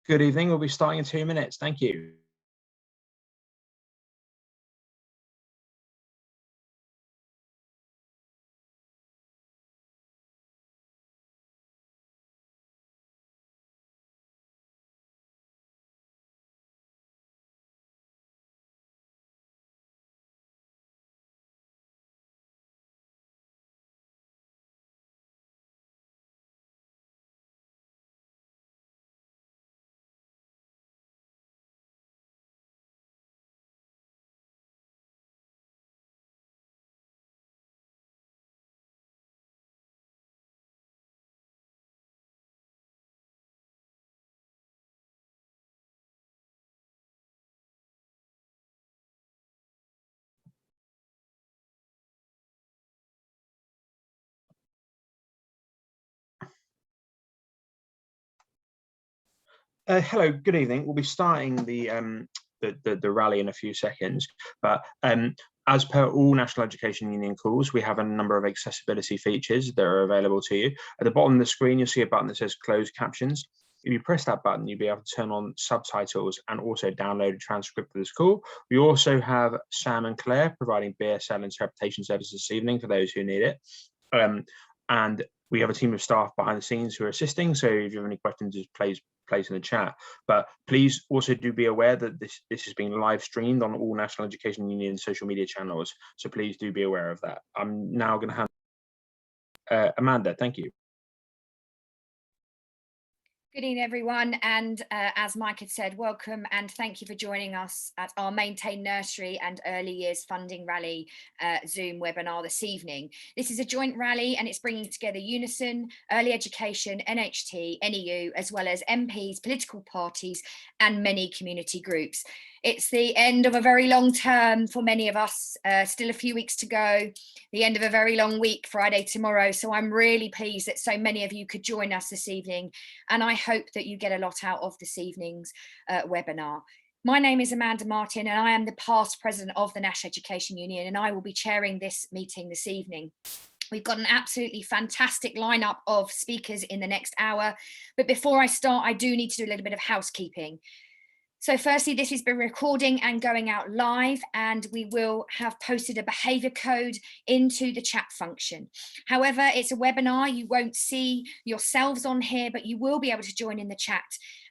Good evening. We'll be starting in 2 minutes. Thank you. Hello, good evening. We'll be starting the rally in a few seconds, but as per all National Education Union calls, we have a number of accessibility features that are available to you. At the bottom of the screen, you'll see a button that says closed captions. If you press that button, you'll be able to turn on subtitles and also download a transcript of this call. We also have Sam and Claire providing BSL interpretation services this evening for those who need it. And we have a team of staff behind the scenes who are assisting. So if you have any questions, just place in the chat. But please also do be aware that this is being live streamed on all National Education Union social media channels. So please do be aware of that. I'm now going to hand Amanda. Thank you. Good evening, everyone, and as Mike had said, welcome and thank you for joining us at our Maintain Nursery and Early Years Funding Rally Zoom webinar this evening. This is a joint rally and it's bringing together Unison, Early Education, NHT, NEU, as well as MPs, political parties and many community groups. It's the end of a very long term for many of us, still a few weeks to go, the end of a very long week, Friday tomorrow. So I'm really pleased that so many of you could join us this evening. And I hope that you get a lot out of this evening's webinar. My name is Amanda Martin and I am the past president of the National Education Union and I will be chairing this meeting this evening. We've got an absolutely fantastic lineup of speakers in the next hour. But before I start, I do need to do a little bit of housekeeping. So firstly, this has been recording and going out live, and we will have posted a behaviour code into the chat function. However, it's a webinar. You won't see yourselves on here, but you will be able to join in the chat.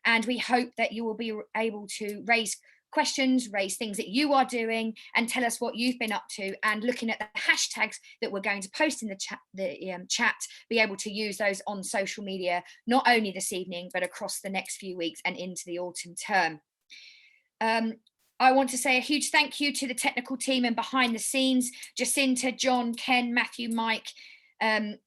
And we hope that you will be able to raise questions, raise things that you are doing and tell us what you've been up to, and looking at the hashtags that we're going to post in the chat, be able to use those on social media, not only this evening, but across the next few weeks and into the autumn term. I want to say a huge thank you to the technical team and behind the scenes, Jacinta, John, Ken, Matthew, Mike, and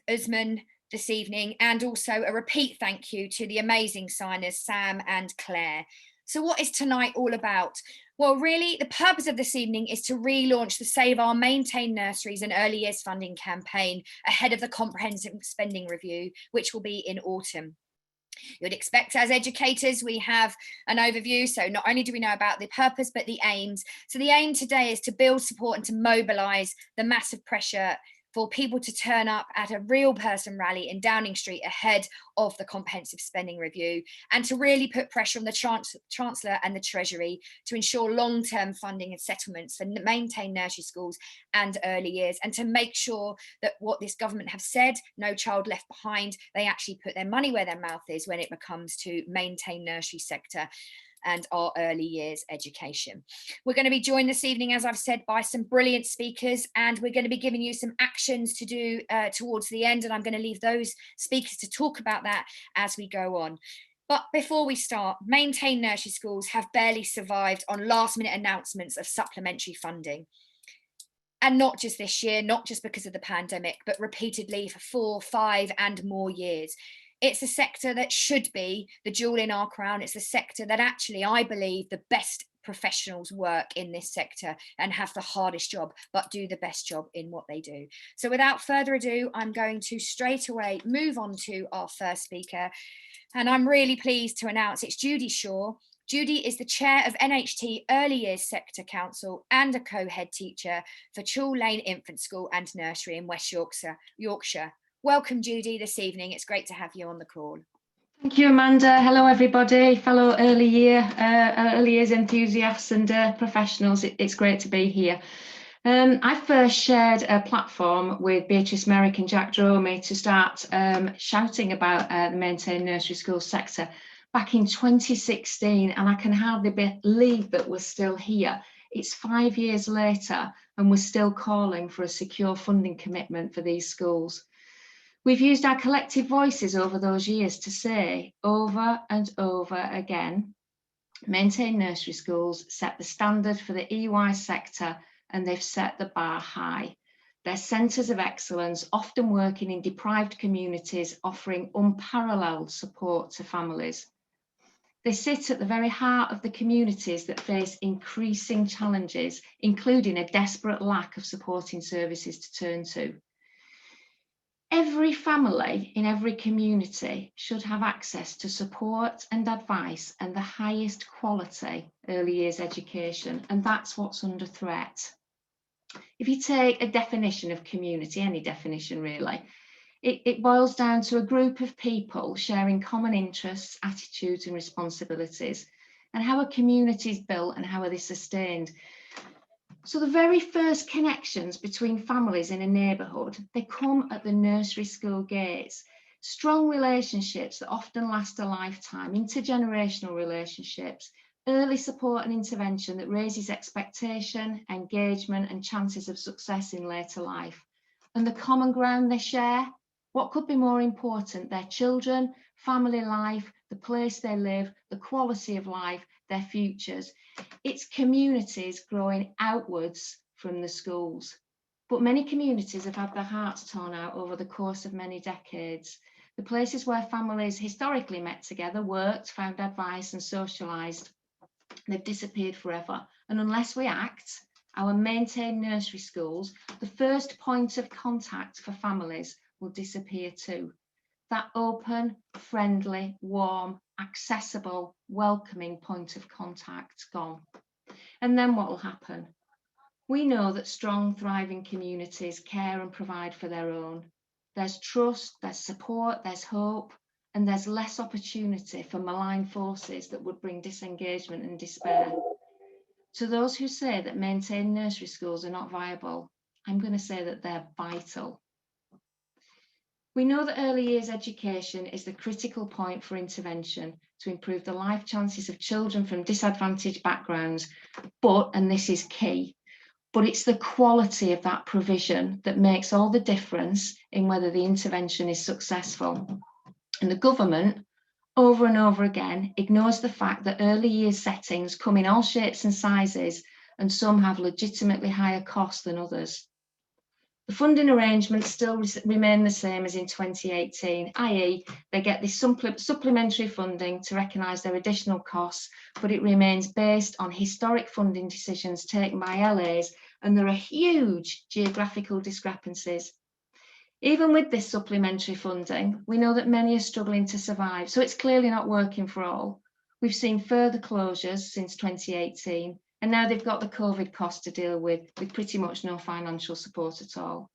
Usman this evening, and also a repeat thank you to the amazing signers, Sam and Claire. So what is tonight all about? Well, really, the purpose of this evening is to relaunch the Save Our Maintain Nurseries and Early Years Funding campaign ahead of the Comprehensive Spending Review, which will be in autumn. You'd expect as educators, we have an overview. So not only do we know about the purpose, but the aims. So the aim today is to build support and to mobilise the massive pressure for people to turn up at a real person rally in Downing Street ahead of the Comprehensive Spending Review, and to really put pressure on the Chancellor and the Treasury to ensure long-term funding and settlements for maintain nursery schools and early years, and to make sure that what this government have said, no child left behind, they actually put their money where their mouth is when it comes to maintain nursery sector and our early years education. We're going to be joined this evening, as I've said, by some brilliant speakers, and we're going to be giving you some actions to do towards the end, and I'm going to leave those speakers to talk about that as we go on. But before we start, maintain nursery schools have barely survived on last-minute announcements of supplementary funding. And not just this year, not just because of the pandemic, but repeatedly for 4, 5 and more years. It's a sector that should be the jewel in our crown. It's a sector that actually, I believe, the best professionals work in this sector and have the hardest job, but do the best job in what they do. So without further ado, I'm going to straight away move on to our first speaker. And I'm really pleased to announce it's Judy Shaw. Judy is the chair of NHT Early Years Sector Council and a co-head teacher for Chul Lane Infant School and Nursery in West Yorkshire. Welcome, Judy, this evening. It's great to have you on the call. Thank you, Amanda. Hello, everybody, fellow early years enthusiasts and professionals. It's great to be here. I first shared a platform with Beatrice Merrick and Jack Dromey to start shouting about the maintained nursery school sector back in 2016, and I can hardly believe that we're still here. It's 5 years later and we're still calling for a secure funding commitment for these schools. We've used our collective voices over those years to say over and over again, maintained nursery schools set the standard for the EY sector and they've set the bar high. They're centres of excellence, often working in deprived communities, offering unparalleled support to families. They sit at the very heart of the communities that face increasing challenges, including a desperate lack of supporting services to turn to. Every family in every community should have access to support and advice and the highest quality early years education, and that's what's under threat. If you take a definition of community, any definition really, it boils down to a group of people sharing common interests, attitudes and responsibilities, and how a community is built and how are they sustained. So the very first connections between families in a neighbourhood, they come at the nursery school gates. Strong relationships that often last a lifetime, intergenerational relationships, early support and intervention that raises expectation, engagement and chances of success in later life. And the common ground they share, what could be more important? Their children, family life, the place they live, the quality of life, their futures. It's communities growing outwards from the schools. But many communities have had their hearts torn out over the course of many decades. The places where families historically met together, worked, found advice and socialised, they've disappeared forever. And unless we act, our maintained nursery schools, the first point of contact for families, will disappear too. That open, friendly, warm, accessible, welcoming point of contact gone. And then what will happen? We know that strong, thriving communities care and provide for their own. There's trust, there's support, there's hope, and there's less opportunity for malign forces that would bring disengagement and despair. To those who say that maintained nursery schools are not viable, I'm going to say that they're vital. We know that early years education is the critical point for intervention to improve the life chances of children from disadvantaged backgrounds, but, and this is key, but it's the quality of that provision that makes all the difference in whether the intervention is successful. And the government, over and over again, ignores the fact that early years settings come in all shapes and sizes, and some have legitimately higher costs than others. The funding arrangements still remain the same as in 2018, i.e. they get this supplementary funding to recognise their additional costs, but it remains based on historic funding decisions taken by LAs, and there are huge geographical discrepancies. Even with this supplementary funding, we know that many are struggling to survive, so it's clearly not working for all. We've seen further closures since 2018, and now they've got the COVID costs to deal with pretty much no financial support at all.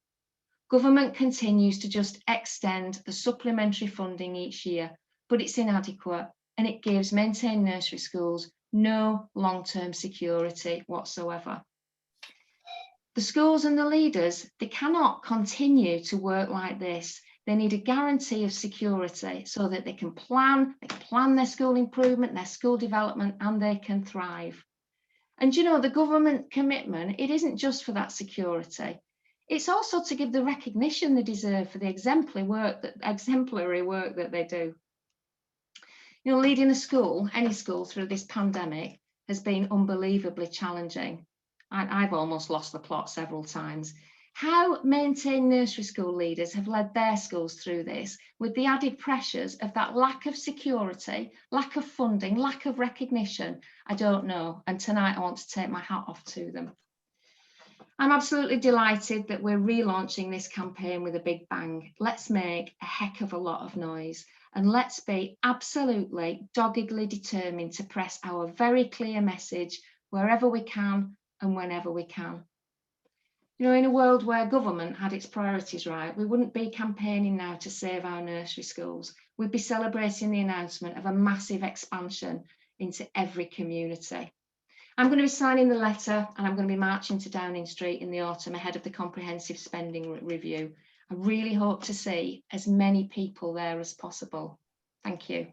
Government continues to just extend the supplementary funding each year, but it's inadequate, and it gives maintained nursery schools no long-term security whatsoever. The schools and the leaders, they cannot continue to work like this. They need a guarantee of security so that they can plan their school improvement, their school development, and they can thrive. And you know, the government commitment, it isn't just for that security. It's also to give the recognition they deserve for the exemplary work that they do. You know, leading a school, any school, through this pandemic has been unbelievably challenging. I've almost lost the plot several times. How maintained nursery school leaders have led their schools through this with the added pressures of that lack of security, lack of funding, lack of recognition, I don't know. And tonight I want to take my hat off to them. I'm absolutely delighted that we're relaunching this campaign with a big bang. Let's make a heck of a lot of noise, and let's be absolutely doggedly determined to press our very clear message wherever we can and whenever we can. You know, in a world where government had its priorities right, we wouldn't be campaigning now to save our nursery schools. We'd be celebrating the announcement of a massive expansion into every community. I'm going to be signing the letter and I'm going to be marching to Downing Street in the autumn ahead of the comprehensive spending review. I really hope to see as many people there as possible. Thank you.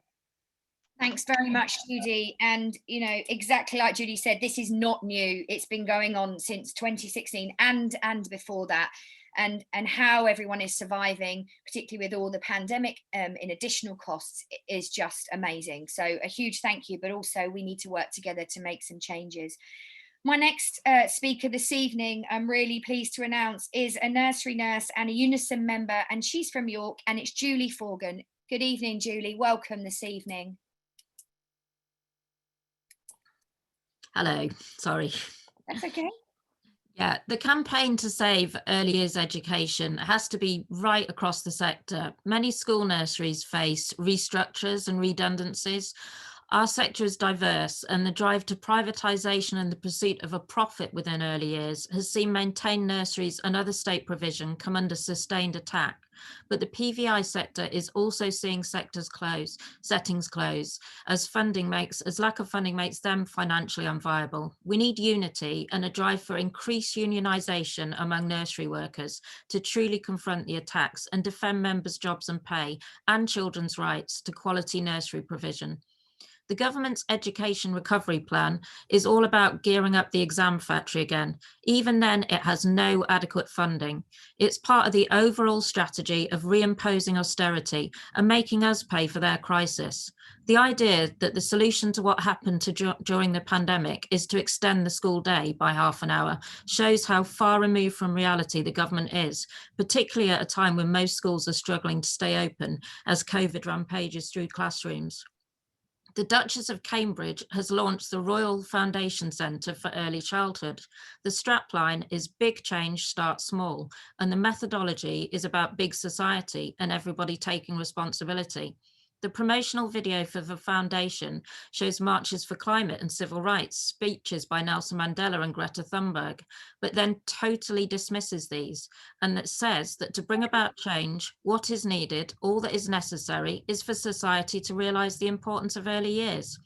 Thanks very much, Judy. And, you know, exactly like Judy said, this is not new. It's been going on since 2016 and before that. And how everyone is surviving, particularly with all the pandemic in additional costs, is just amazing. So a huge thank you, but also we need to work together to make some changes. My next speaker this evening, I'm really pleased to announce, is a nursery nurse and a Unison member, and she's from York, and it's Julie Forgan. Good evening, Julie. Welcome this evening. Hello, sorry. That's okay. Yeah, the campaign to save early years education has to be right across the sector. Many school nurseries face restructures and redundancies. Our sector is diverse, and the drive to privatisation and the pursuit of a profit within early years has seen maintained nurseries and other state provision come under sustained attack. But the PVI sector is also seeing settings close, as lack of funding makes them financially unviable. We need unity and a drive for increased unionisation among nursery workers to truly confront the attacks and defend members' jobs and pay and children's rights to quality nursery provision. The government's education recovery plan is all about gearing up the exam factory again. Even then, it has no adequate funding. It's part of the overall strategy of reimposing austerity and making us pay for their crisis. The idea that the solution to what happened during the pandemic is to extend the school day by half an hour shows how far removed from reality the government is, particularly at a time when most schools are struggling to stay open as COVID rampages through classrooms. The Duchess of Cambridge has launched the Royal Foundation Centre for Early Childhood. The strapline is big change starts small, and the methodology is about big society and everybody taking responsibility. The promotional video for the foundation shows marches for climate and civil rights, speeches by Nelson Mandela and Greta Thunberg, but then totally dismisses these, and that says that to bring about change, what is needed, all that is necessary, is for society to realise the importance of early years.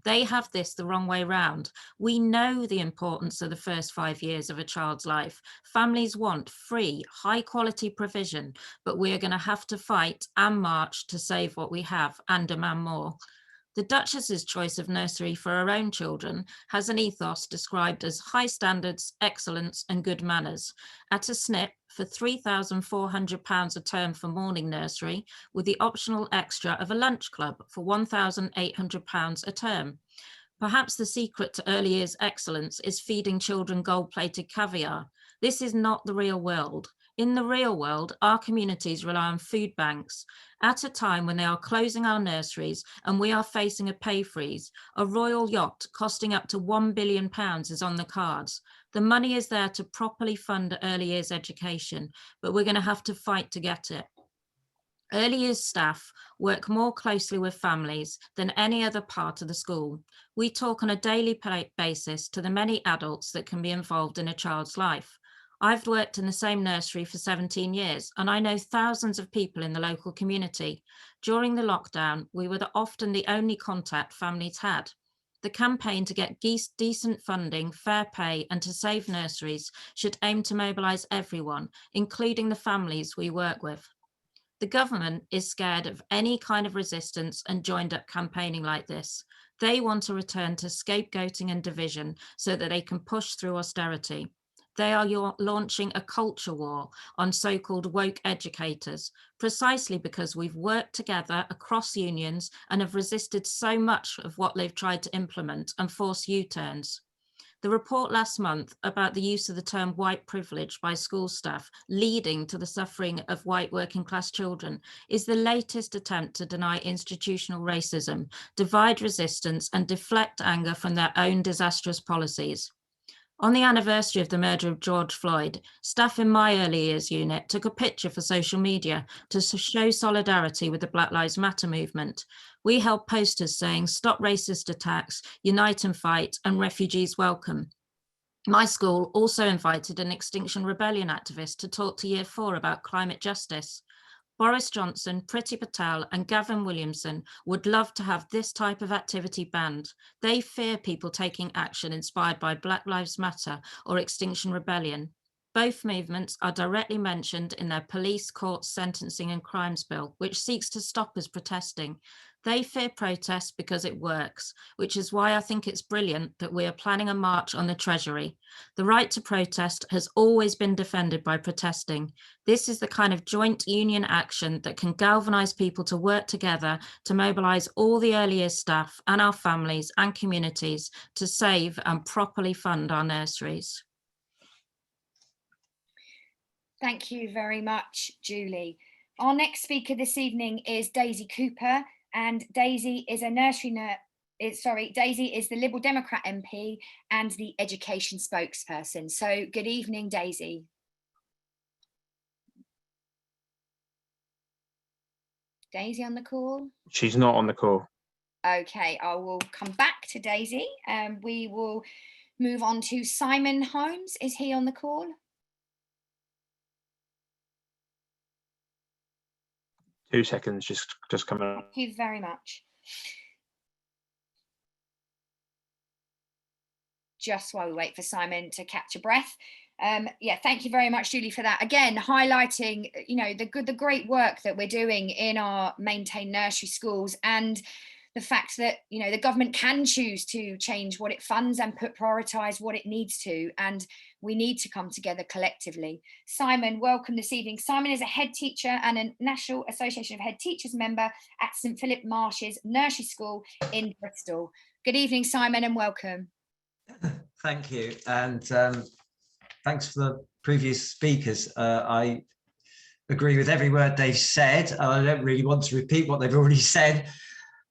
They have this the wrong way round. We know the importance of the first 5 years of a child's life. Families want free, high quality provision, but we are going to have to fight and march to save what we have and demand more. The Duchess's choice of nursery for her own children has an ethos described as high standards, excellence and good manners. At a snip for £3,400 a term for morning nursery, with the optional extra of a lunch club for £1,800 a term. Perhaps the secret to early years excellence is feeding children gold-plated caviar. This is not the real world. In the real world, our communities rely on food banks. At a time when they are closing our nurseries and we are facing a pay freeze, a royal yacht costing up to £1 billion is on the cards. The money is there to properly fund early years education, but we're going to have to fight to get it. Early years staff work more closely with families than any other part of the school. We talk on a daily basis to the many adults that can be involved in a child's life. I've worked in the same nursery for 17 years, and I know thousands of people in the local community. During the lockdown, we were often the only contact families had. The campaign to get decent funding, fair pay, and to save nurseries should aim to mobilise everyone, including the families we work with. The government is scared of any kind of resistance and joined up campaigning like this. They want to return to scapegoating and division so that they can push through austerity. They are launching a culture war on so-called woke educators, precisely because we've worked together across unions and have resisted so much of what they've tried to implement and force U-turns. The report last month about the use of the term white privilege by school staff leading to the suffering of white working class children is the latest attempt to deny institutional racism, divide resistance and deflect anger from their own disastrous policies. On the anniversary of the murder of George Floyd, staff in my early years unit took a picture for social media to show solidarity with the Black Lives Matter movement. We held posters saying, "Stop racist attacks, unite and fight, and refugees welcome." My school also invited an Extinction Rebellion activist to talk to Year 4 about climate justice. Boris Johnson, Priti Patel and Gavin Williamson would love to have this type of activity banned. They fear people taking action inspired by Black Lives Matter or Extinction Rebellion. Both movements are directly mentioned in their police, courts, sentencing and crimes bill, which seeks to stop us protesting. They fear protests because it works, which is why I think it's brilliant that we are planning a march on the Treasury. The right to protest has always been defended by protesting. This is the kind of joint union action that can galvanise people to work together to mobilise all the early years staff and our families and communities to save and properly fund our nurseries. Thank you very much, Julie. Our next speaker this evening is Daisy Cooper, and Daisy is a Daisy is the Liberal Democrat MP and the education spokesperson. So good evening, Daisy. Daisy on the call? She's not on the call. Okay, I will come back to Daisy. We will move on to Simon Holmes. Is he on the call? 2 seconds, just coming up. Thank you very much. Just while we wait for Simon to catch a breath. Yeah, thank you very much, Julie, for that. Again, highlighting, the great work that we're doing in our maintained nursery schools, and the fact that, the government can choose to change what it funds and prioritise what it needs to, and we need to come together collectively. Simon, welcome this evening. Simon is a head teacher and a National Association of Head Teachers member at St Philip Marsh's Nursery School in Bristol. Good evening, Simon, and welcome. Thank you, and thanks for the previous speakers. I agree with every word they've said. I don't really want to repeat what they've already said,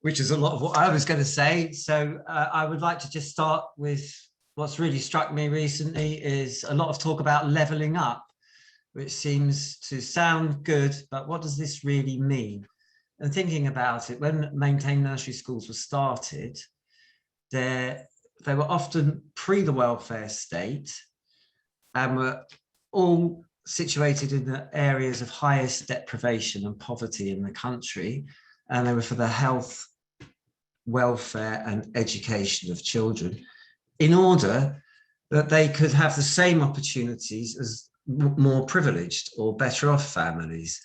which is a lot of what I was going to say. So I would like to just start with what's really struck me recently is a lot of talk about levelling up, which seems to sound good, but what does this really mean? And thinking about it, when maintained nursery schools were started, they were often pre the welfare state and were all situated in the areas of highest deprivation and poverty in the country, and they were for the health, welfare and education of children, in order that they could have the same opportunities as more privileged or better off families.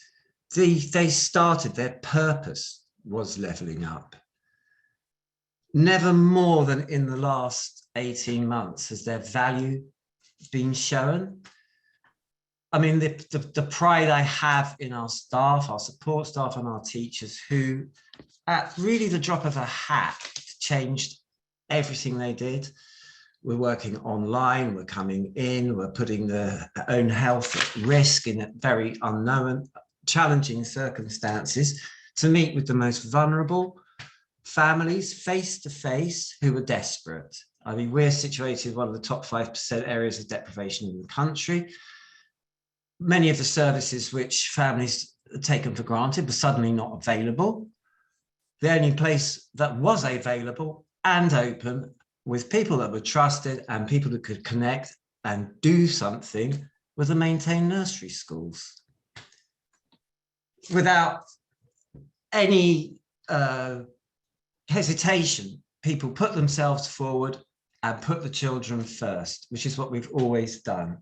They started, their purpose was levelling up. Never more than in the last 18 months has their value been shown. I mean, the pride I have in our staff, our support staff and our teachers, who at really the drop of a hat changed everything they did. We're working online, we're coming in, we're putting their own health at risk in very unknown, challenging circumstances to meet with the most vulnerable families face to face who are desperate. I mean, we're situated in one of the top 5% areas of deprivation in the country. Many of the services which families had taken for granted were suddenly not available. The only place that was available and open with people that were trusted and people that could connect and do something were the maintained nursery schools. Without any hesitation, people put themselves forward and put the children first, which is what we've always done.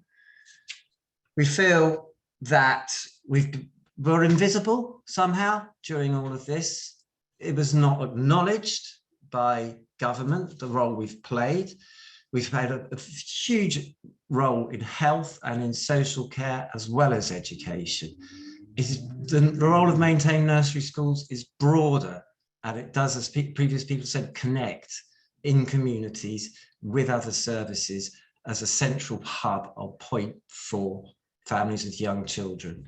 We feel that we're invisible somehow during all of this. It was not acknowledged by government, the role we've played. We've played a huge role in health and in social care as well as education. The role of maintained nursery schools is broader, and it does, as previous people said, connect in communities with other services as a central hub or point for families with young children.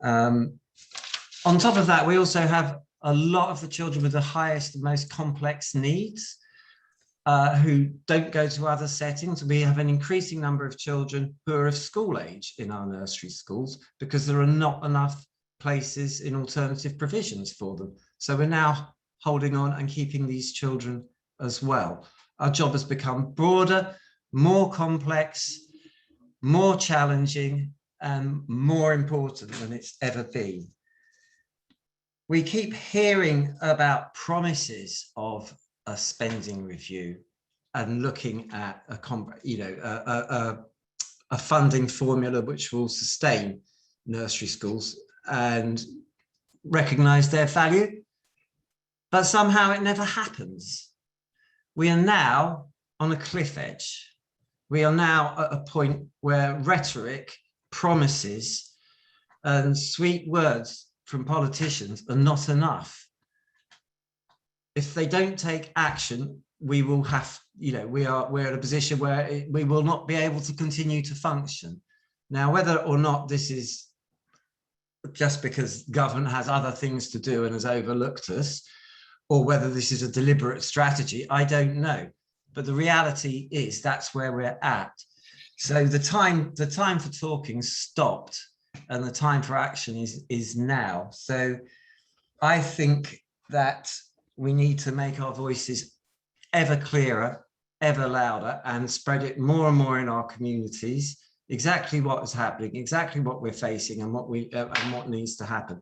On top of that, we also have a lot of the children with the highest and most complex needs who don't go to other settings. We have an increasing number of children who are of school age in our nursery schools because there are not enough places in alternative provisions for them. So we're now holding on and keeping these children as well. Our job has become broader. more complex, more challenging, and more important than it's ever been. We keep hearing about promises of a spending review and looking at a funding formula which will sustain nursery schools and recognise their value, but somehow it never happens. We are now on a cliff edge. We are now at a point where rhetoric, promises, and sweet words from politicians are not enough. If they don't take action, we will have, we're at a position where we will not be able to continue to function. Now, whether or not this is just because government has other things to do and has overlooked us, or whether this is a deliberate strategy, I don't know. But the reality is that's where we're at. So the time for talking stopped, and the time for action is now. So I think that we need to make our voices ever clearer, ever louder, and spread it more and more in our communities, exactly what is happening, exactly what we're facing, and what needs to happen.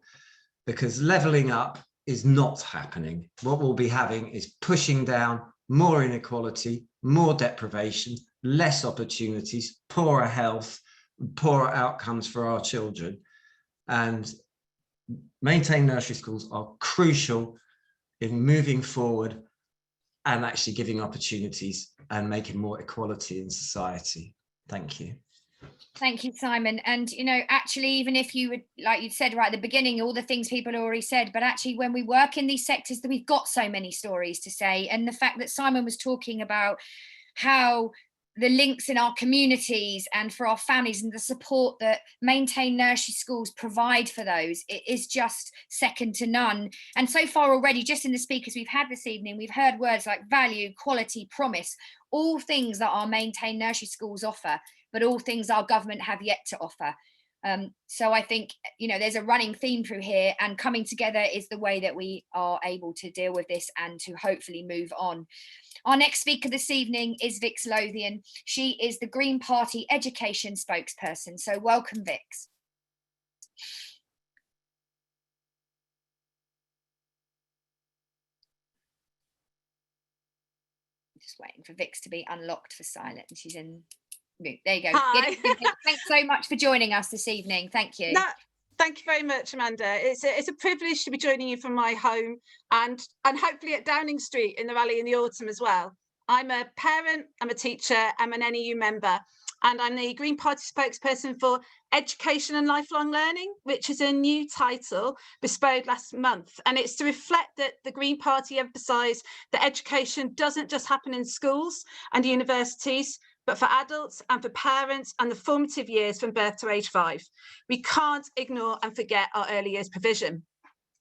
Because levelling up is not happening. What we'll be having is pushing down more inequality, more deprivation, less opportunities, poorer health, poorer outcomes for our children. And maintained nursery schools are crucial in moving forward and actually giving opportunities and making more equality in society. Thank you. Thank you, Simon. And, actually, even if you would, like you said right at the beginning, all the things people already said, but actually when we work in these sectors, that we've got so many stories to say. And the fact that Simon was talking about how the links in our communities and for our families and the support that maintained nursery schools provide for those, it is just second to none. And so far already, just in the speakers we've had this evening, we've heard words like value, quality, promise, all things that our maintained nursery schools offer, but all things our government have yet to offer. So I think, there's a running theme through here, and coming together is the way that we are able to deal with this and to hopefully move on. Our next speaker this evening is Vix Lothian. She is the Green Party education spokesperson. So welcome, Vix. Just waiting for Vix to be unlocked for silent. She's in. There you go. Hi. Thanks so much for joining us this evening. Thank you. Thank you very much, Amanda. It's a privilege to be joining you from my home and hopefully at Downing Street in the rally in the autumn as well. I'm a parent, I'm a teacher, I'm an NEU member, and I'm the Green Party spokesperson for Education and Lifelong Learning, which is a new title bestowed last month. And it's to reflect that the Green Party emphasise that education doesn't just happen in schools and universities, but for adults and for parents and the formative years from birth to age 5. We can't ignore and forget our early years provision.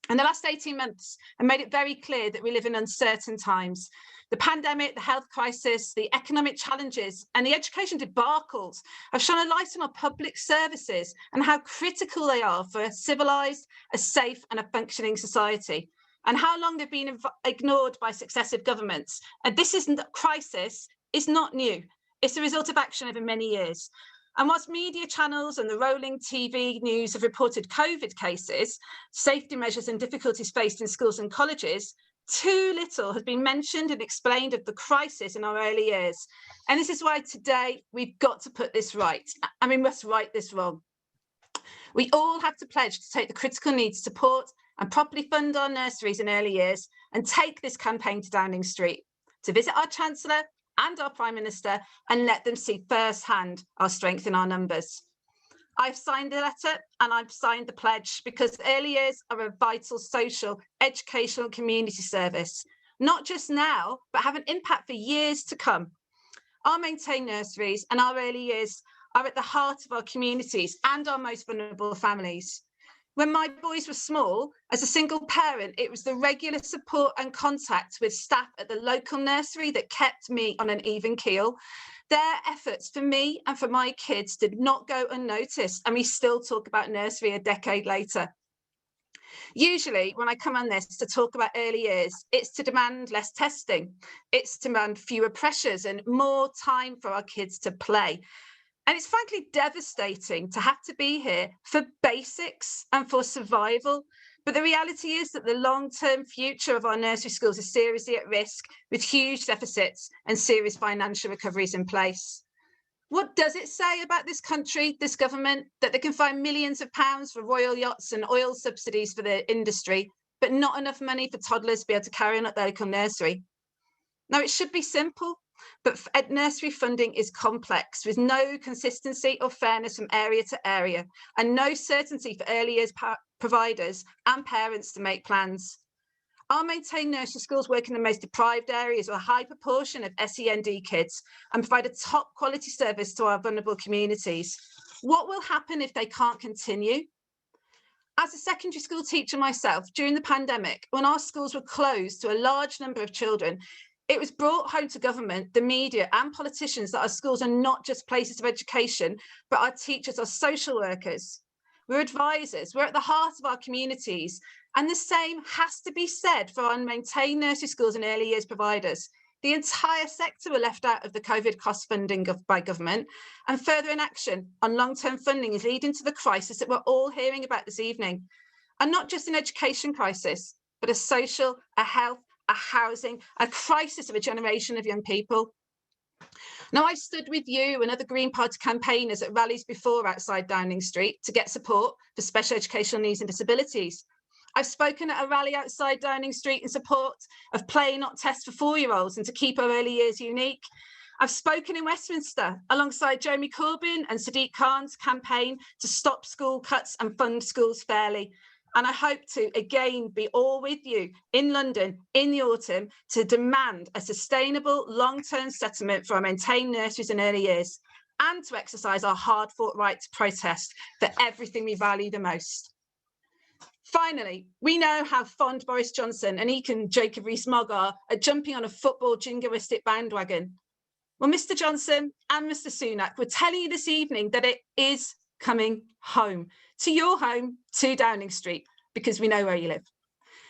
And the last 18 months have made it very clear that we live in uncertain times. The pandemic, the health crisis, the economic challenges, and the education debacles have shone a light on our public services and how critical they are for a civilised, a safe and a functioning society, and how long they've been ignored by successive governments. And this crisis is not new. It's the result of action over many years. And whilst media channels and the rolling TV news have reported COVID cases, safety measures and difficulties faced in schools and colleges, too little has been mentioned and explained of the crisis in our early years. And this is why today we've got to put this right, and we must right this wrong. We all have to pledge to take the critical needs support and properly fund our nurseries in early years, and take this campaign to Downing Street, to visit our Chancellor and our Prime Minister and let them see firsthand our strength in our numbers. I've signed the letter and I've signed the pledge because early years are a vital social, educational, community service, not just now, but have an impact for years to come. Our maintained nurseries and our early years are at the heart of our communities and our most vulnerable families. When my boys were small, as a single parent, it was the regular support and contact with staff at the local nursery that kept me on an even keel. Their efforts for me and for my kids did not go unnoticed, and we still talk about nursery a decade later. Usually when I come on this to talk about early years, it's to demand less testing, it's to demand fewer pressures and more time for our kids to play. And it's frankly devastating to have to be here for basics and for survival. But the reality is that the long-term future of our nursery schools is seriously at risk, with huge deficits and serious financial recoveries in place. What does it say about this country, this government, that they can find millions of pounds for royal yachts and oil subsidies for their industry, but not enough money for toddlers to be able to carry on at their local nursery? Now, it should be simple, but nursery funding is complex, with no consistency or fairness from area to area, and no certainty for early years providers and parents to make plans. Our maintained nursery schools work in the most deprived areas with a high proportion of SEND kids and provide a top quality service to our vulnerable communities. What will happen if they can't continue? As a secondary school teacher myself, during the pandemic, when our schools were closed to a large number of children, it was brought home to government, the media and politicians that our schools are not just places of education, but our teachers are social workers. We're advisors, we're at the heart of our communities. And the same has to be said for our maintained nursery schools and early years providers. The entire sector were left out of the COVID cost funding by government, and further inaction on long-term funding is leading to the crisis that we're all hearing about this evening. And not just an education crisis, but a social, a health, a housing, a crisis of a generation of young people. Now, I've stood with you and other Green Party campaigners at rallies before outside Downing Street to get support for special educational needs and disabilities. I've spoken at a rally outside Downing Street in support of play, not test for 4-year-olds and to keep our early years unique. I've spoken in Westminster alongside Jeremy Corbyn and Sadiq Khan's campaign to stop school cuts and fund schools fairly. And I hope to again be all with you in London in the autumn to demand a sustainable long-term settlement for our maintained nurseries and early years, and to exercise our hard-fought right to protest for everything we value the most. Finally, we know how fond Boris Johnson and Ekin Jacob Rees-Mogg are at jumping on a football jingoistic bandwagon. Well, Mr. Johnson and Mr. Sunak, we're telling you this evening that it is coming home, to your home, to Downing Street, because we know where you live.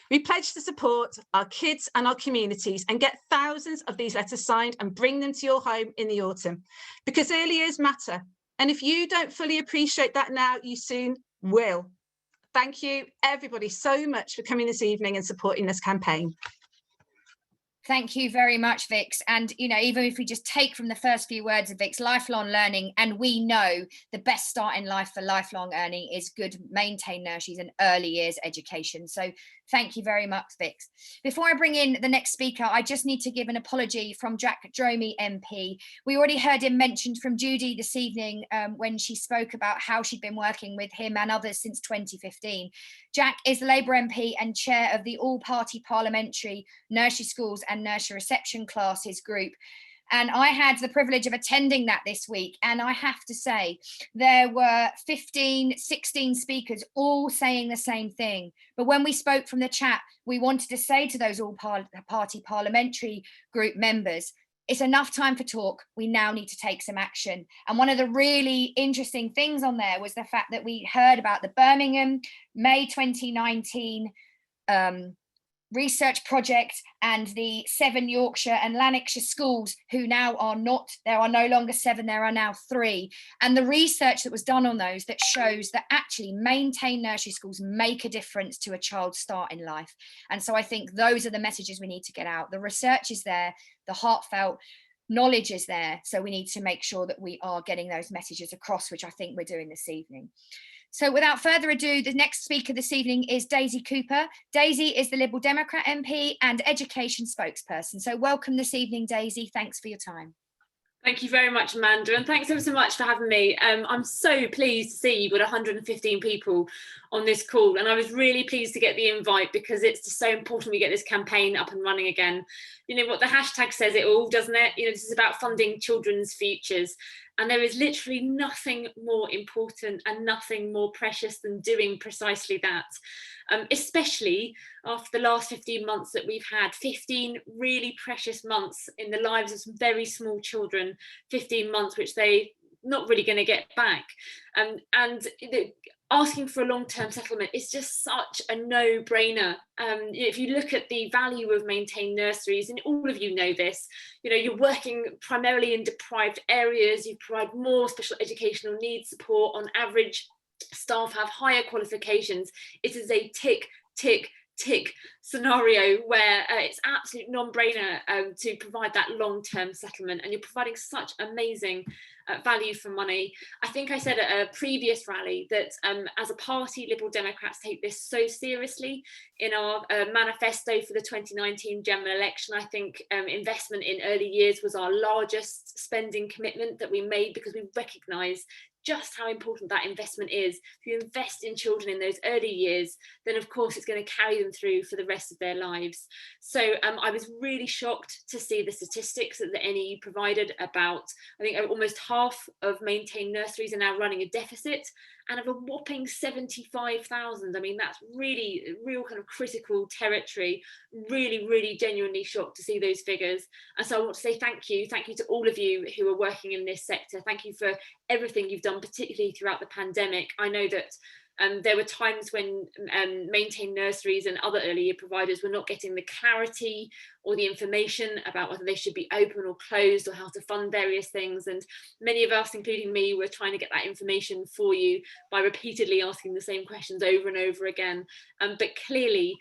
We pledge to support our kids and our communities and get thousands of these letters signed and bring them to your home in the autumn, because early years matter. And if you don't fully appreciate that now, you soon will. Thank you, everybody, so much for coming this evening and supporting this campaign. Thank you very much, Vix. And, you know, even if we just take from the first few words of Vix, lifelong learning, and we know the best start in life for lifelong learning is good maintained nurseries and early years education. So thank you very much, Vix. Before I bring in the next speaker, I just need to give an apology from Jack Dromey MP. We already heard him mentioned from Judy this evening when she spoke about how she'd been working with him and others since 2015. Jack is the Labour MP and chair of the all-party parliamentary nursery schools and nursery reception classes group. And I had the privilege of attending that this week. And I have to say, there were 15, 16 speakers all saying the same thing. But when we spoke from the chat, we wanted to say to those all-party parliamentary group members, it's enough time for talk. We now need to take some action. And one of the really interesting things on there was the fact that we heard about the Birmingham May 2019 research project and the 7 Yorkshire and Lanarkshire schools who now are not, there are no longer 7, there are now 3. And the research that was done on those that shows that actually maintained nursery schools make a difference to a child's start in life. And so I think those are the messages we need to get out. The research is there, the heartfelt knowledge is there. So we need to make sure that we are getting those messages across, which I think we're doing this evening. So without further ado, the next speaker this evening is Daisy Cooper. Daisy is the Liberal Democrat MP and education spokesperson. So welcome this evening, Daisy. Thanks for your time. Thank you very much, Amanda, and thanks ever so much for having me. I'm so pleased to see you've got 115 people on this call, and I was really pleased to get the invite because it's just so important we get this campaign up and running again. You know what, the hashtag says it all, doesn't it? You know, this is about funding children's futures, and there is literally nothing more important and nothing more precious than doing precisely that. Especially after the last 15 months that we've had, 15 really precious months in the lives of some very small children, 15 months which they not really going to get back. And asking for a long-term settlement is just such a no-brainer. If you look at the value of maintained nurseries, and all of you know this, you're working primarily in deprived areas, you provide more special educational needs support. On average, staff have higher qualifications. It is a tick, tick, tick scenario where it's absolute non-brainer to provide that long-term settlement, and you're providing such amazing value for money. I think I said at a previous rally that as a party, Liberal Democrats take this so seriously. In our manifesto for the 2019 general election, I think investment in early years was our largest spending commitment that we made, because we recognise just how important that investment is. If you invest in children in those early years, then of course it's going to carry them through for the rest of their lives. So I was really shocked to see the statistics that the NEU provided about, I think almost half of maintained nurseries are now running a deficit, and of a whopping 75,000. I mean, that's really real kind of critical territory. Really, really genuinely shocked to see those figures. And so I want to say thank you to all of you who are working in this sector. Thank you for everything you've done, particularly throughout the pandemic. I know that there were times when maintained nurseries and other early year providers were not getting the clarity or the information about whether they should be open or closed, or how to fund various things. And many of us, including me, were trying to get that information for you by repeatedly asking the same questions over and over again. But clearly,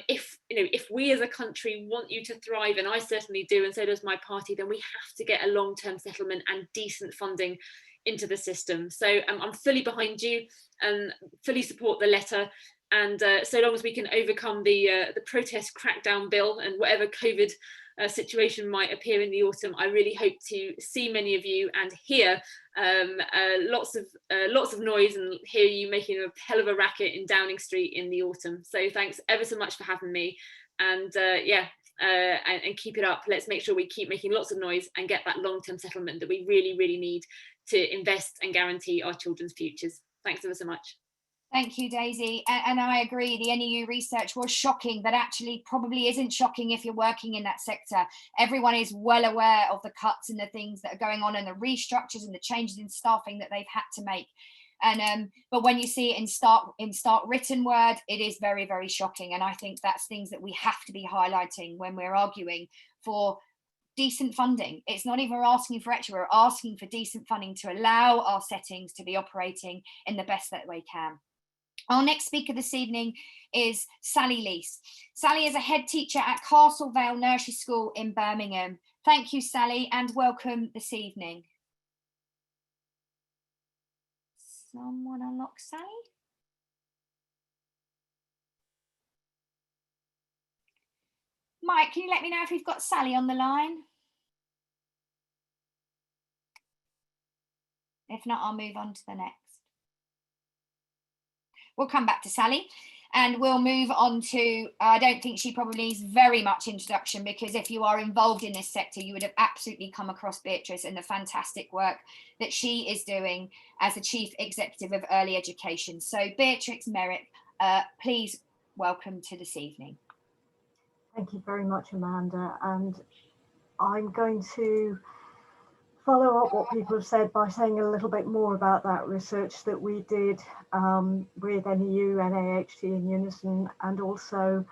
if we as a country want you to thrive, and I certainly do, and so does my party, then we have to get a long-term settlement and decent funding into the system. So I'm fully behind you and fully support the letter. And so long as we can overcome the protest crackdown bill and whatever COVID situation might appear in the autumn, I really hope to see many of you and hear lots of noise and hear you making a hell of a racket in Downing Street in the autumn. So thanks ever so much for having me, and and keep it up. Let's make sure we keep making lots of noise and get that long-term settlement that we really, really need to invest and guarantee our children's futures. Thanks ever so much. Thank you, Daisy. And I agree, the NEU research was shocking, but actually probably isn't shocking if you're working in that sector. Everyone is well aware of the cuts and the things that are going on, and the restructures and the changes in staffing that they've had to make. And but when you see it in stark written word, it is very, very shocking. And I think that's things that we have to be highlighting when we're arguing for decent funding. It's not even asking for extra, we're asking for decent funding to allow our settings to be operating in the best that we can. Our next speaker this evening is Sally Lease. Sally is a head teacher at Castle Vale Nursery School in Birmingham. Thank you, Sally, and welcome this evening. Someone unlock Sally? Mike, can you let me know if we've got Sally on the line? If not, I'll move on to the next. We'll come back to Sally, and we'll move on to, I don't think she probably needs very much introduction, because if you are involved in this sector, you would have absolutely come across Beatrice and the fantastic work that she is doing as the Chief Executive of Early Education. So Beatrice Merrick, please welcome to this evening. Thank you very much, Amanda. And I'm going to follow up what people have said by saying a little bit more about that research that we did with NEU, NAHT in unison, and also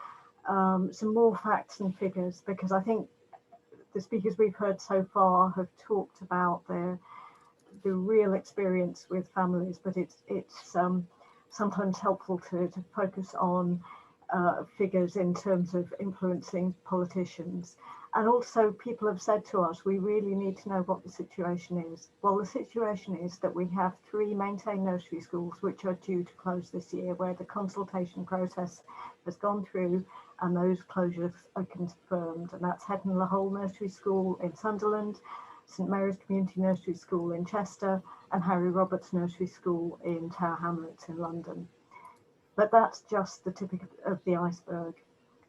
some more facts and figures, because I think the speakers we've heard so far have talked about the real experience with families, but it's sometimes helpful to focus on figures in terms of influencing politicians. And also, people have said to us, we really need to know what the situation is. Well, the situation is that we have 3 maintained nursery schools which are due to close this year, where the consultation process has gone through and those closures are confirmed. And that's Head and Lahole Nursery School in Sunderland, St Mary's Community Nursery School in Chester, and Harry Roberts Nursery School in Tower Hamlets in London. But that's just the tip of the iceberg.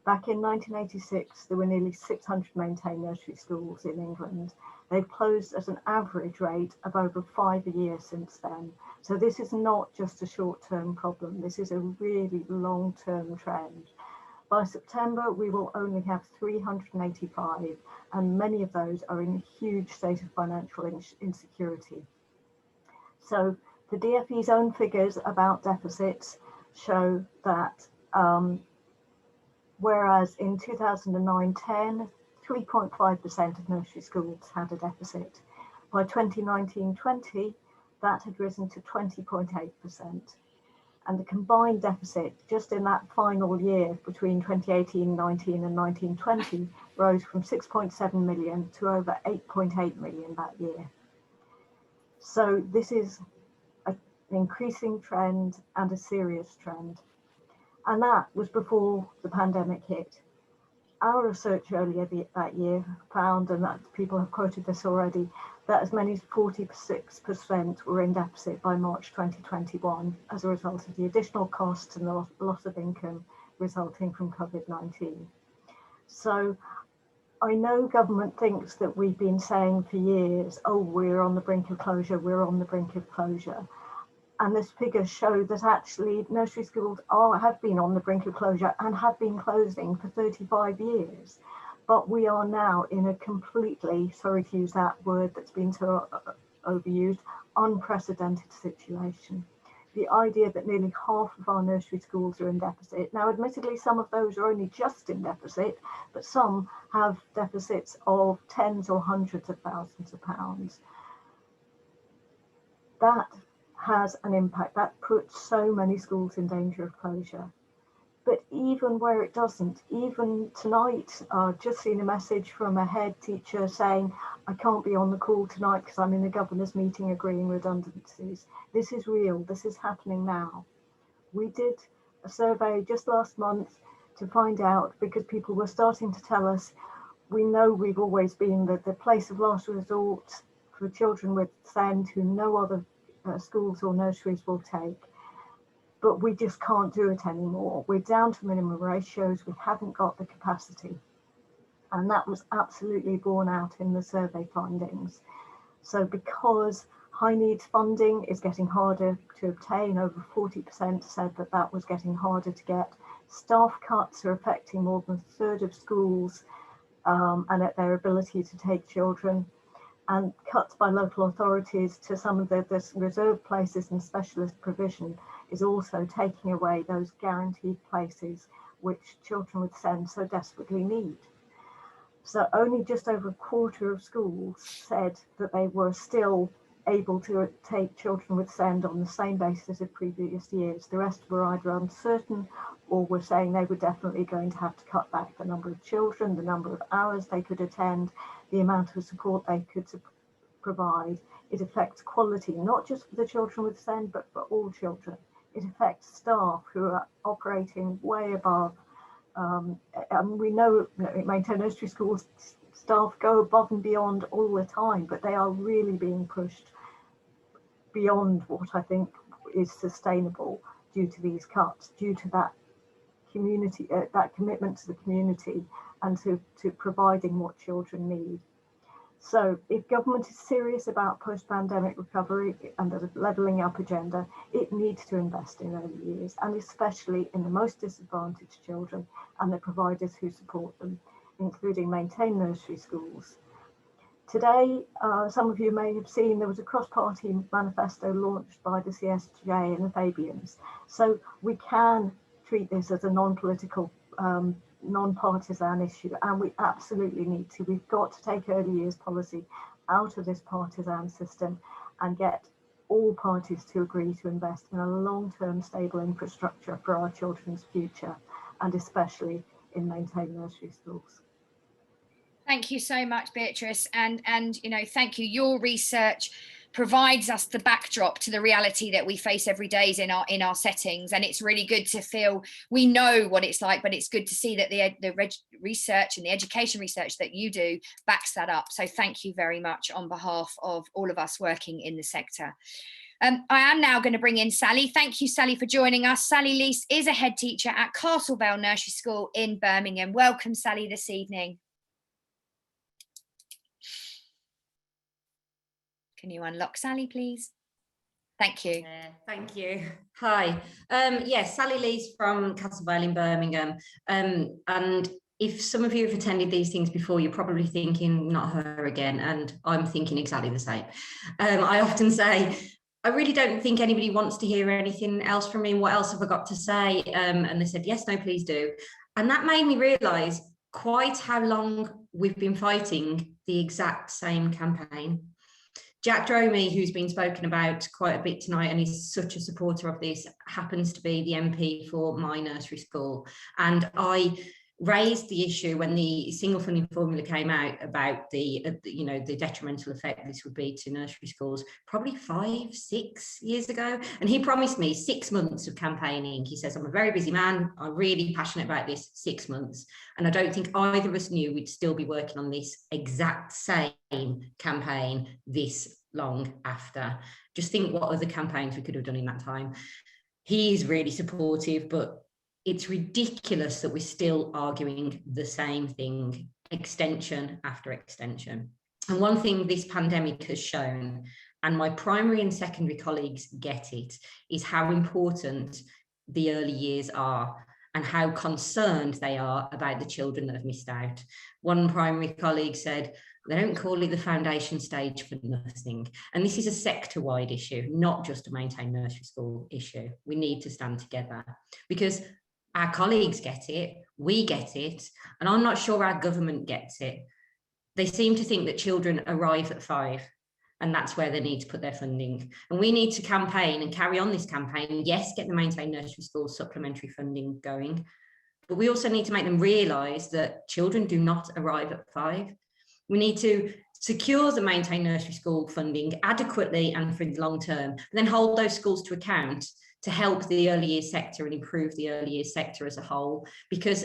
Back in 1986, there were nearly 600 maintained nursery schools in England. They've closed at an average rate of over 5 a year since then. So this is not just a short-term problem. This is a really long-term trend. By September, we will only have 385, and many of those are in a huge state of financial insecurity. So The DfE's own figures about deficits show that whereas in 2009-10, 3.5% of nursery schools had a deficit. By 2019-20, that had risen to 20.8%. And the combined deficit just in that final year between 2018-19 and 19-20 rose from 6.7 million to over 8.8 million that year. So this is an increasing trend and a serious trend. And that was before the pandemic hit. Our research earlier that year found, and that people have quoted this already, that as many as 46% were in deficit by March 2021 as a result of the additional costs and the loss of income resulting from COVID-19. So I know government thinks that we've been saying for years, oh, we're on the brink of closure, we're on the brink of closure. And this figures show that actually nursery schools have been on the brink of closure and have been closing for 35 years. But we are now in a completely, sorry to use that word that's been so overused, unprecedented situation. The idea that nearly half of our nursery schools are in deficit. Now, admittedly, some of those are only just in deficit, but some have deficits of tens or hundreds of thousands of pounds. That has an impact. That puts so many schools in danger of closure. But even where it doesn't, even tonight, I've just seen a message from a head teacher saying, I can't be on the call tonight because I'm in the governor's meeting agreeing redundancies. This is real, this is happening now. We did a survey just last month to find out, because people were starting to tell us, we know we've always been the place of last resort for children with SEND who no other schools or nurseries will take. But we just can't do it anymore. We're down to minimum ratios. We haven't got the capacity. And that was absolutely borne out in the survey findings. So because high needs funding is getting harder to obtain, over 40% said that that was getting harder to get. Staff cuts are affecting more than a third of schools and at their ability to take children. And cuts by local authorities to some of the reserved places and specialist provision is also taking away those guaranteed places which children with SEND so desperately need. So only just over a quarter of schools said that they were still able to take children with SEND on the same basis as previous years. The rest were either uncertain or were saying they were definitely going to have to cut back the number of children, the number of hours they could attend, the amount of support they could provide. It affects quality, not just for the children with SEND, but for all children. It affects staff who are operating way above. And we know maintain nursery schools staff go above and beyond all the time, but they are really being pushed beyond what I think is sustainable due to these cuts, due to that community, that commitment to the community and to providing what children need. So if government is serious about post-pandemic recovery and the levelling up agenda, it needs to invest in early years, and especially in the most disadvantaged children and the providers who support them, including maintained nursery schools. Today, some of you may have seen there was a cross-party manifesto launched by the CSJ and the Fabians. So we can treat this as a non-political, non-partisan issue, and we absolutely need to. We've got to take early years policy out of this partisan system and get all parties to agree to invest in a long-term stable infrastructure for our children's future, and especially in maintained nursery schools. Thank you so much, Beatrice, and you know, thank you. Your research provides us the backdrop to the reality that we face every day in our settings, and it's really good to feel we know what it's like, but it's good to see that the research and the education research that you do backs that up. So thank you very much on behalf of all of us working in the sector. I am now going to bring in Sally. Thank you, Sally, for joining us. Sally Lease is a head teacher at Castlevale Nursery School in Birmingham. Welcome, Sally, this evening. Can you unlock Sally, please? Thank you. Thank you. Hi. Yes, Sally Lee's from Castlevale in Birmingham. And if some of you have attended these things before, you're probably thinking, not her again. And I'm thinking exactly the same. I often say, I really don't think anybody wants to hear anything else from me. What else have I got to say? And they said, yes, no, please do. And that made me realise quite how long we've been fighting the exact same campaign. Jack Dromey, who's been spoken about quite a bit tonight and is such a supporter of this, happens to be the MP for my nursery school. And I raised the issue when the single funding formula came out about the detrimental effect this would be to nursery schools, probably 5-6 years ago. And he promised me 6 months of campaigning. He says, I'm a very busy man, I'm really passionate about this. 6 months. And I don't think either of us knew we'd still be working on this exact same campaign this long after. Just think what other campaigns we could have done in that time. He's really supportive, but it's ridiculous that we're still arguing the same thing, extension after extension. And one thing this pandemic has shown, and my primary and secondary colleagues get it, is how important the early years are and how concerned they are about the children that have missed out. One primary colleague said, they don't call it the foundation stage for nothing. And this is a sector-wide issue, not just a maintained nursery school issue. We need to stand together because our colleagues get it, we get it, and I'm not sure our government gets it. They seem to think that children arrive at 5 and that's where they need to put their funding. And we need to campaign and carry on this campaign. Yes, get the maintained nursery school supplementary funding going, but we also need to make them realise that children do not arrive at 5. We need to secure the maintained nursery school funding adequately and for the long term, and then hold those schools to account to help the early years sector and improve the early years sector as a whole, because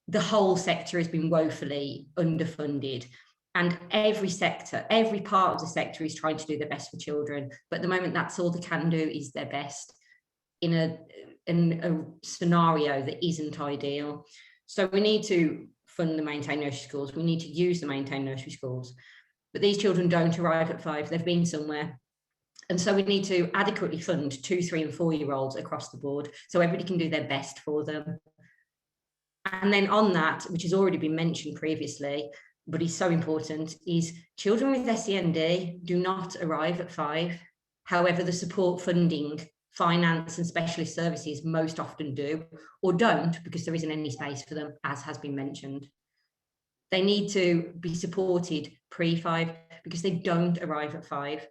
the whole sector has been woefully underfunded. And every sector, every part of the sector is trying to do their best for children. But at the moment, that's all they can do is their best in a scenario that isn't ideal. So we need to fund the maintained nursery schools. We need to use the maintained nursery schools. But these children don't arrive at 5. They've been somewhere. And so we need to adequately fund 2, 3 and 4-year-olds across the board so everybody can do their best for them. And then on that, which has already been mentioned previously, but is so important, is children with SEND do not arrive at 5. However, the support funding, finance and specialist services most often do, or don't, because there isn't any space for them, as has been mentioned. They need to be supported pre-5 because they don't arrive at 5.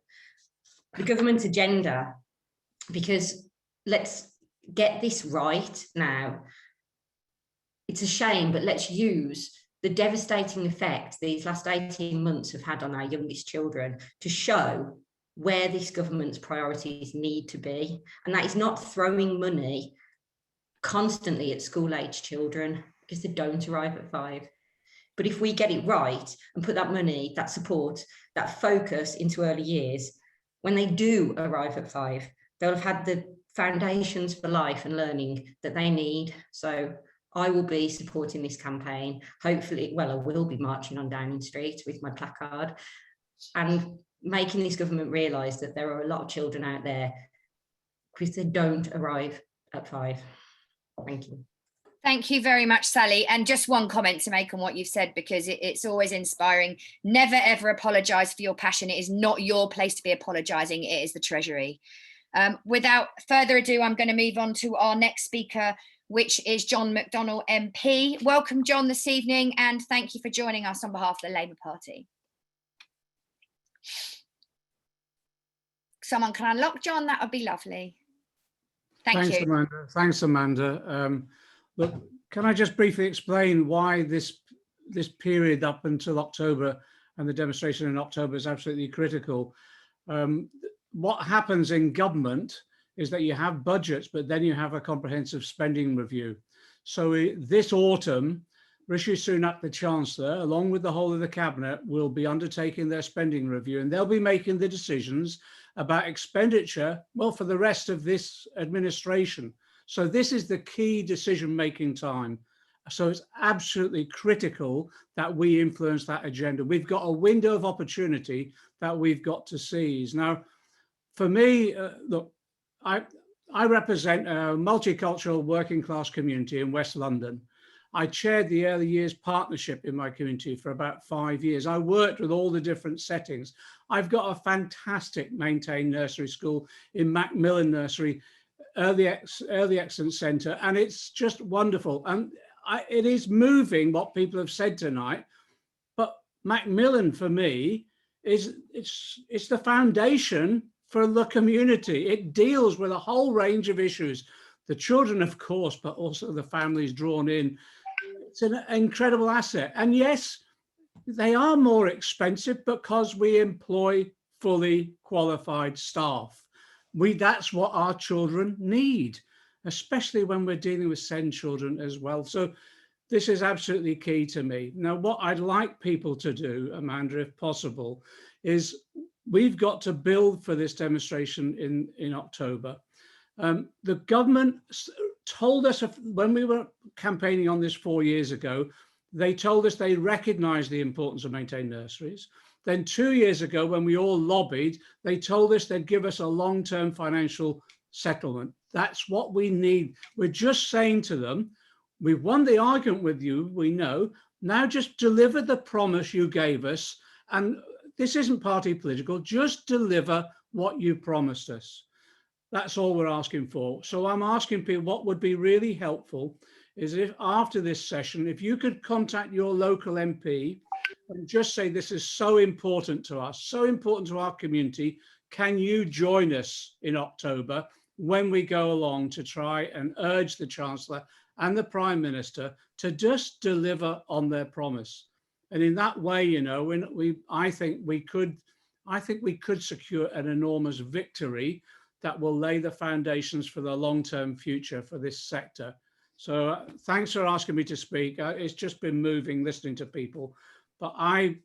The government's agenda, because let's get this right now. It's a shame, but let's use the devastating effect these last 18 months have had on our youngest children to show where this government's priorities need to be. And that is not throwing money constantly at school-age children because they don't arrive at 5. But if we get it right and put that money, that support, that focus into early years, when they do arrive at 5, they'll have had the foundations for life and learning that they need. So I will be supporting this campaign. Hopefully, well, I will be marching on Downing Street with my placard and making this government realise that there are a lot of children out there because they don't arrive at 5. Thank you. Thank you very much, Sally. And just one comment to make on what you've said, because it's always inspiring. Never, ever apologise for your passion. It is not your place to be apologising. It is the Treasury. Without further ado, I'm going to move on to our next speaker, which is John McDonnell MP. Welcome, John, this evening, and thank you for joining us on behalf of the Labour Party. Someone can unlock John, that would be lovely. Thanks, you. Amanda. Thanks, Amanda. Look, can I just briefly explain why this period up until October and the demonstration in October is absolutely critical? What happens in government is that you have budgets, but then you have a comprehensive spending review. So this autumn, Rishi Sunak, the Chancellor, along with the whole of the Cabinet, will be undertaking their spending review, and they'll be making the decisions about expenditure, well, for the rest of this administration. So this is the key decision-making time. So it's absolutely critical that we influence that agenda. We've got a window of opportunity that we've got to seize. Now, for me, look, I represent a multicultural working class community in West London. I chaired the early years partnership in my community for about 5 years. I worked with all the different settings. I've got a fantastic maintained nursery school in Macmillan Nursery, Early Excellence Centre, and it's just wonderful. And it is moving what people have said tonight, but Macmillan for me it's the foundation for the community. It deals with a whole range of issues. The children, of course, but also the families drawn in. It's an incredible asset. And yes, they are more expensive because we employ fully qualified staff. That's what our children need, especially when we're dealing with SEND children as well. So this is absolutely key to me. Now, what I'd like people to do, Amanda, if possible, is we've got to build for this demonstration in October. The government told us when we were campaigning on this 4 years ago, they told us they recognise the importance of maintained nurseries. Then 2 years ago, when we all lobbied, they told us they'd give us a long-term financial settlement. That's what we need. We're just saying to them, we've won the argument with you, we know. Now just deliver the promise you gave us. And this isn't party political, just deliver what you promised us. That's all we're asking for. So I'm asking people, what would be really helpful is if after this session, if you could contact your local MP and just say, this is so important to us, so important to our community. Can you join us in October when we go along to try and urge the Chancellor and the Prime Minister to just deliver on their promise? And in that way, you know, I think we could secure an enormous victory that will lay the foundations for the long-term future for this sector. So thanks for asking me to speak. It's just been moving listening to people, but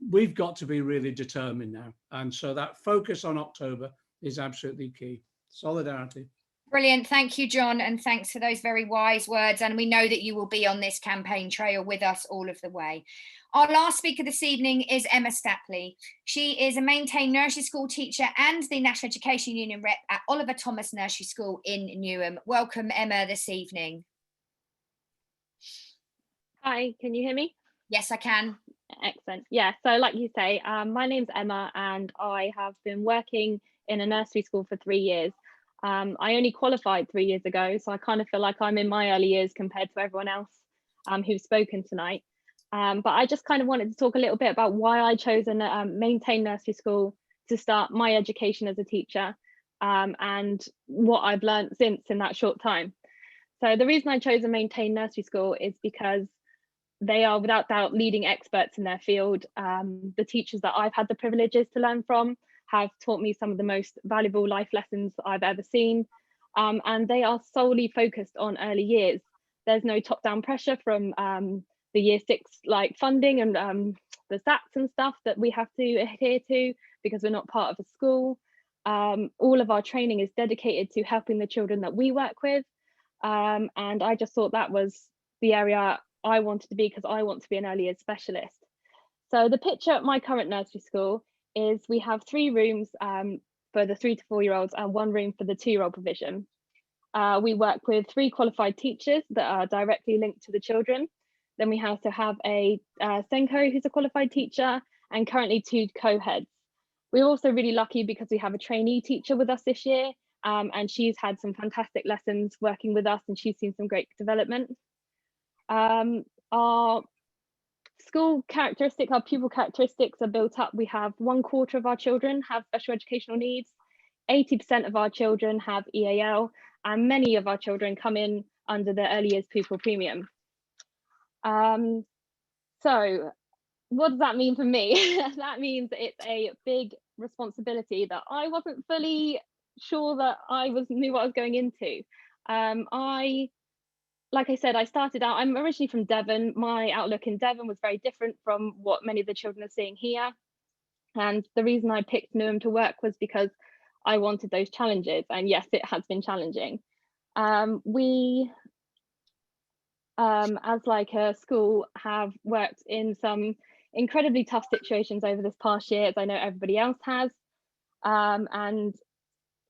we've got to be really determined now. And so that focus on October is absolutely key. Solidarity. Brilliant. Thank you, John. And thanks for those very wise words. And we know that you will be on this campaign trail with us all of the way. Our last speaker this evening is Emma Stapley. She is a maintained nursery school teacher and the National Education Union rep at Oliver Thomas Nursery School in Newham. Welcome, Emma, this evening. Hi, can you hear me? Yes, I can. Excellent. Yeah, so like you say, my name's Emma and I have been working in a nursery school for 3 years. I only qualified 3 years ago, so I kind of feel like I'm in my early years compared to everyone else who's spoken tonight. But I just kind of wanted to talk a little bit about why I chose a maintained nursery school to start my education as a teacher and what I've learned since in that short time. So the reason I chose a maintained nursery school is because they are without doubt leading experts in their field. The teachers that I've had the privileges to learn from have taught me some of the most valuable life lessons I've ever seen. And they are solely focused on early years. There's no top-down pressure from the year 6 like funding and the SATs and stuff that we have to adhere to because we're not part of a school. All of our training is dedicated to helping the children that we work with. And I just thought that was the area I wanted to be because I want to be an early years specialist. So the picture at my current nursery school is we have 3 rooms for the 3 to 4 year olds and 1 room for the 2-year-old provision. We work with 3 qualified teachers that are directly linked to the children. Then we also have a Senko who's a qualified teacher and currently 2 co-heads. We're also really lucky because we have a trainee teacher with us this year and she's had some fantastic lessons working with us and she's seen some great development. Our school characteristics, our pupil characteristics are built up. We have 1/4 of our children have special educational needs, 80% of our children have EAL, and many of our children come in under the early years pupil premium. So what does that mean for me? That means it's a big responsibility that I wasn't fully sure that I knew what I was going into. Like I said, I started out, I'm originally from Devon. My outlook in Devon was very different from what many of the children are seeing here. And the reason I picked Newham to work was because I wanted those challenges. And yes, it has been challenging. We, as like a school, have worked in some incredibly tough situations over this past year, as I know everybody else has. And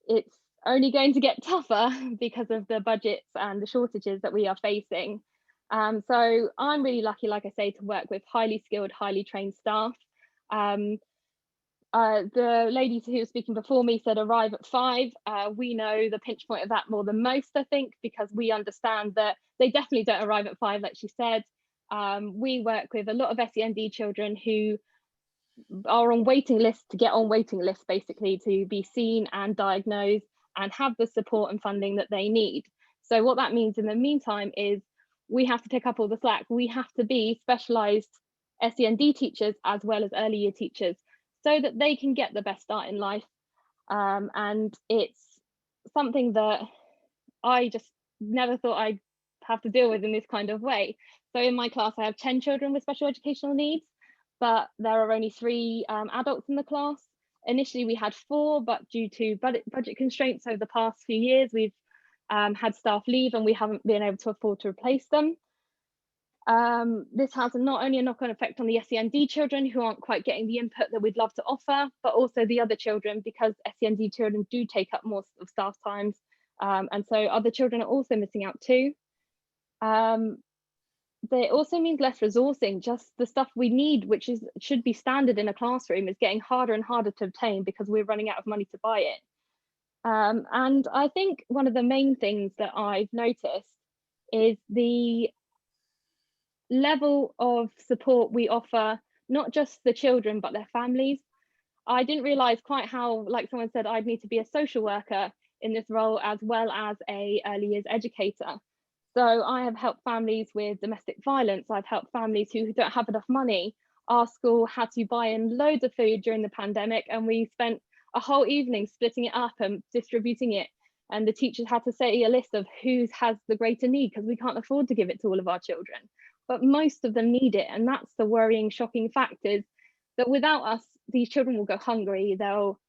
it's only going to get tougher because of the budgets and the shortages that we are facing. So I'm really lucky, like I say, to work with highly skilled, highly trained staff. The lady who was speaking before me said arrive at 5. We know the pinch point of that more than most, I think, because we understand that they definitely don't arrive at 5, like she said. We work with a lot of SEND children who are on waiting lists to get on waiting lists, basically, to be seen and diagnosed and have the support and funding that they need. So what that means in the meantime is we have to pick up all the slack. We have to be specialised SEND teachers as well as early year teachers so that they can get the best start in life. And it's something that I just never thought I'd have to deal with in this kind of way. So in my class, I have 10 children with special educational needs, but there are only 3 adults in the class. Initially, we had 4, but due to budget constraints over the past few years, we've had staff leave and we haven't been able to afford to replace them. This has not only a knock-on effect on the SEND children who aren't quite getting the input that we'd love to offer, but also the other children, because SEND children do take up more of staff times. And so other children are also missing out too. It also means less resourcing. Just the stuff we need, which should be standard in a classroom, is getting harder and harder to obtain because we're running out of money to buy it. And I think one of the main things that I've noticed is the level of support we offer, not just the children, but their families. I didn't realise quite how, like someone said, I'd need to be a social worker in this role as well as a early years educator. So I have helped families with domestic violence. I've helped families who don't have enough money. Our school had to buy in loads of food during the pandemic, and we spent a whole evening splitting it up and distributing it. And the teachers had to say a list of who has the greater need, because we can't afford to give it to all of our children. But most of them need it. And that's the worrying, shocking fact, is that without us, these children will go hungry. They'll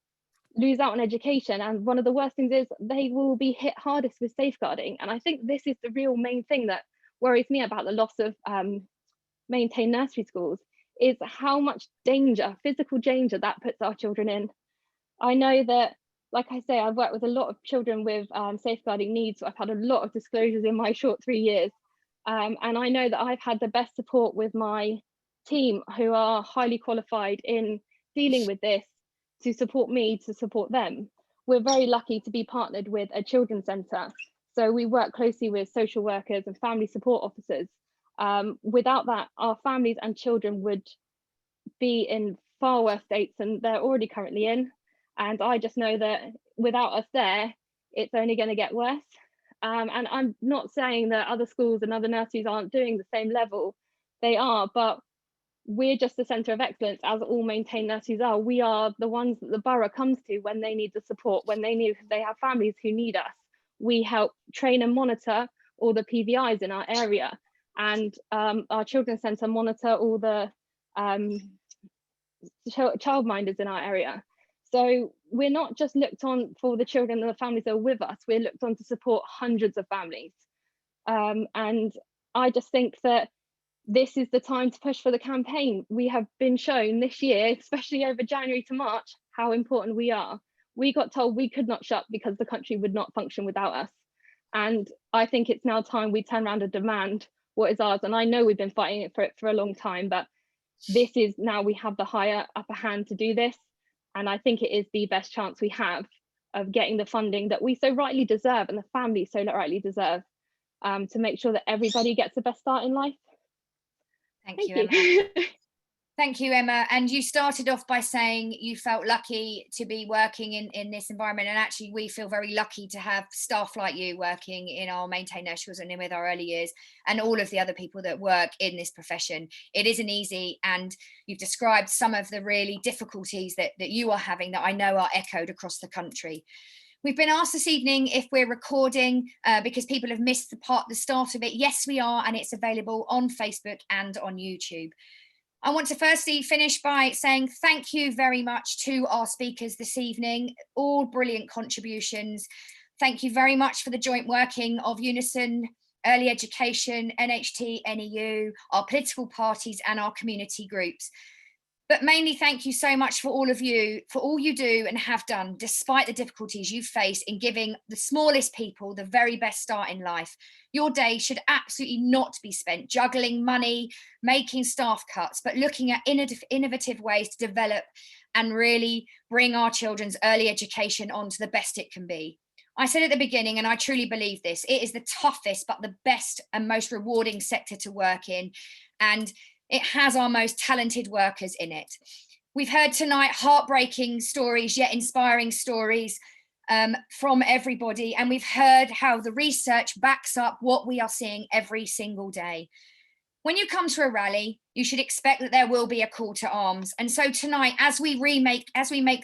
lose out on education. And one of the worst things is they will be hit hardest with safeguarding. And I think this is the real main thing that worries me about the loss of maintained nursery schools, is how much danger, physical danger, that puts our children in. I know that, like I say, I've worked with a lot of children with safeguarding needs. So I've had a lot of disclosures in my short 3 years. And I know that I've had the best support with my team, who are highly qualified in dealing with this, to support me, to support them. We're very lucky to be partnered with a children's centre. So we work closely with social workers and family support officers. Without that, our families and children would be in far worse states than they're already currently in. And I just know that without us there, it's only going to get worse. And I'm not saying that other schools and other nurseries aren't doing the same level. They are, but we're just the centre of excellence, as all maintained nurseries are. We are the ones that the borough comes to when they need the support, when they have families who need us. We help train and monitor all the PVIs in our area, and our children's centre monitor all the childminders in our area. So we're not just looked on for the children and the families that are with us, we're looked on to support hundreds of families. And I just think that this is the time to push for the campaign. We have been shown this year, especially over January to March, how important we are. We got told we could not shut because the country would not function without us. And I think it's now time we turn around and demand what is ours. And I know we've been fighting for a long time, but this is now, we have the higher upper hand to do this. And I think it is the best chance we have of getting the funding that we so rightly deserve, and the families so rightly deserve, to make sure that everybody gets the best start in life. Thank you, Emma. Thank you, Emma. And you started off by saying you felt lucky to be working in this environment. And actually, we feel very lucky to have staff like you working in our maintained nurseries and with our early years, and all of the other people that work in this profession. It isn't easy. And you've described some of the really difficulties that you are having that I know are echoed across the country. We've been asked this evening if we're recording because people have missed the start of it. Yes, we are, and it's available on Facebook and on YouTube. I want to firstly finish by saying thank you very much to our speakers this evening, all brilliant contributions. Thank you very much for the joint working of Unison, Early Education, NHT, NEU, our political parties and our community groups. But mainly thank you so much for all of you, for all you do and have done, despite the difficulties you face in giving the smallest people the very best start in life. Your day should absolutely not be spent juggling money, making staff cuts, but looking at innovative ways to develop and really bring our children's early education on to the best it can be. I said at the beginning, and I truly believe this, it is the toughest but the best and most rewarding sector to work in, and it has our most talented workers in it. We've heard tonight heartbreaking stories, yet inspiring stories from everybody, and we've heard how the research backs up what we are seeing every single day. When you come to a rally, you should expect that there will be a call to arms. And so tonight, as we make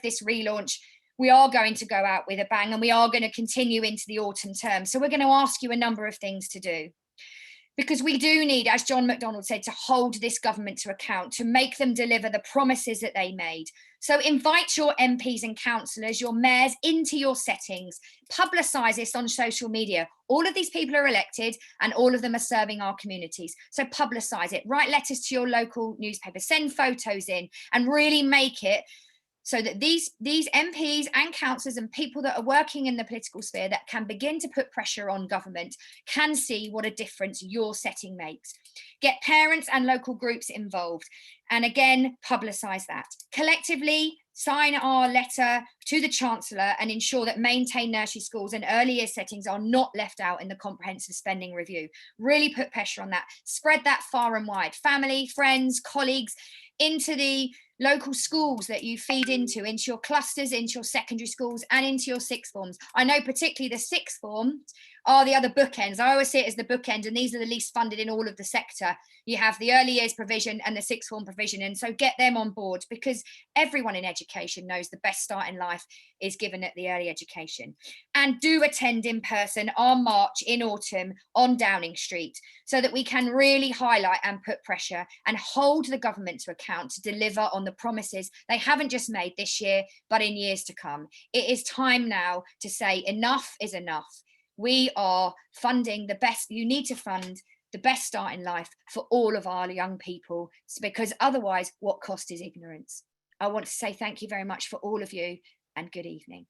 this relaunch, we are going to go out with a bang, and we are going to continue into the autumn term. So we're going to ask you a number of things to do, because we do need, as John McDonnell said, to hold this government to account, to make them deliver the promises that they made. So invite your MPs and councillors, your mayors into your settings, publicise this on social media. All of these people are elected and all of them are serving our communities. So publicise it, write letters to your local newspaper, send photos in, and really make it so that these MPs and councillors and people that are working in the political sphere that can begin to put pressure on government can see what a difference your setting makes. Get parents and local groups involved, and again, publicise that. Collectively, sign our letter to the Chancellor and ensure that maintained nursery schools and early year settings are not left out in the comprehensive spending review. Really put pressure on that. Spread that far and wide. Family, friends, colleagues, into the local schools that you feed into your clusters, into your secondary schools and into your sixth forms. I know particularly the sixth forms are the other bookends. I always see it as the bookend, and these are the least funded in all of the sector. You have the early years provision and the sixth form provision, and so get them on board, because everyone in education knows the best start in life is given at the early education. And do attend in person our march in autumn on Downing Street, so that we can really highlight and put pressure and hold the government to account to deliver on the promises they haven't just made this year, but in years to come. It is time now to say enough is enough. We are funding the best, you need to fund the best start in life for all of our young people, because otherwise what cost is ignorance. I want to say thank you very much for all of you, and good evening.